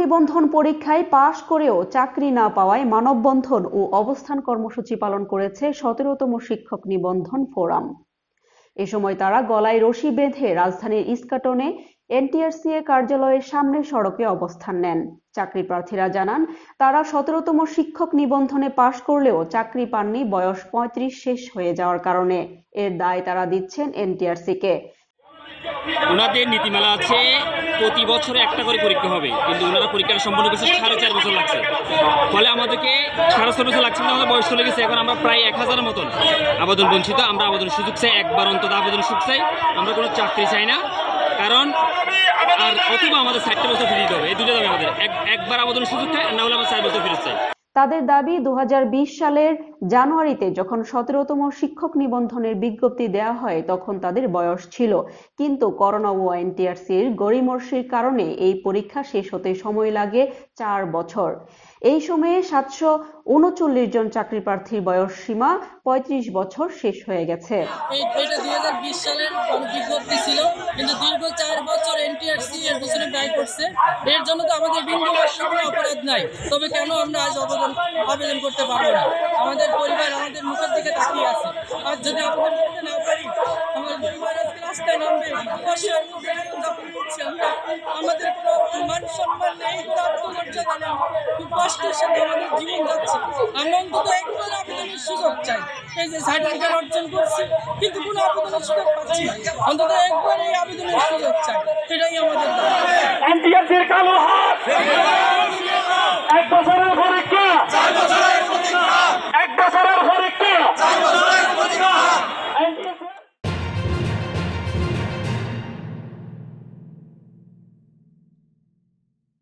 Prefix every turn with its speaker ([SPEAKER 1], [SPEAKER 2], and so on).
[SPEAKER 1] নিবন্ধন পরীক্ষায় পাশ করেও চাকরি না পাওয়ায় মানববন্ধন ও অবস্থান কর্মসূচি পালন করেছে ১৭তম শিক্ষক নিবন্ধন ফোরাম। এ সময় তারা গলায় রশি বেঁধে রাজধানীর ইস্কাটনে এনটিআরসিএ কার্যালয়ের সামনের সড়কে অবস্থান নেন। চাকরি প্রার্থীরা জানান, তারা ১৭তম শিক্ষক নিবন্ধনে পাশ করলেও চাকরি পাননি বয়স ৩৫ শেষ হয়ে যাওয়ার কারণে। এর দায় তারা দিচ্ছেন এনটিআরসিকে।
[SPEAKER 2] ওনাদের নীতিমালা আছে প্রতি বছরে একটা করে পরীক্ষা হবে, কিন্তু ওনারা পরীক্ষাটা সম্পন্ন করছে ৪.৫ বছর লাগছে। ফলে আমাদেরকে ৬.৫ বছর লাগছে, আমাদের বয়স চলে গেছে। এখন আমরা প্রায় ১,০০০-এর মতন আবেদন বঞ্চিত। আমরা আবেদন সুযোগ চাই, একবার অন্তত আবেদন সুযোগ চাই। আমরা কোনো চাকরি চাই না, কারণ আর অথবা আমাদের ৬০ বছর ফিরে দিতে হবে। এই দুটো দাবি আমাদের, একবার আবেদন সুযোগ চাই, না হলে আমরা ৪ বছর ফিরে চাই।
[SPEAKER 1] তাদের দাবি, ২০২০ সালের জানুয়ারিতে যখন ১৭তম শিক্ষক নিবন্ধনের বিজ্ঞপ্তি দেওয়া হয় তখন তাদের বয়স ছিল, কিন্তু করোনা ও এনটিআরসির গড়িমসির কারণে এই পরীক্ষা শেষ হতে সময় লাগে ৪ বছর। এই সময়ে ৭৩৯ জন চাকরি প্রার্থীর বয়স সীমা ৩৫ বছর শেষ হয়ে গেছে।
[SPEAKER 3] এটা ২০২০ সালের বিজ্ঞপ্তি ছিল, কিন্তু দীর্ঘ ৪ বছর এনটিআরসি এর পিছনে ব্যয় করছে। এর জন্য তো আমাদের বিন্দুমাত্র কোনো অপরাধ নাই, তবে কেন আমরা আজ আবেদন করতে পারবো না? আমাদের পরিবার আমাদের মুখের দিকে তাকিয়ে আছে। আর যদি আবেদন করতে না পারি, আমার পরিবার আজকে রাস্তায় নামবে। আমাদের কোনো মান সম্মান নেই, কোনো আত্মমর্যাদা নেই। খুব কষ্টের সাথে আমাদের জীবন যাচ্ছে। আমরা অন্তত একবার আবেদনের সুযোগ চাই। এই যে সার্টিফিকেট অর্জন করছি, কিন্তু কোনো আবেদনের সুযোগ পাচ্ছি না। অন্তত একবার এই আবেদনের সুযোগ চাই, এটাই আমাদের দাবি।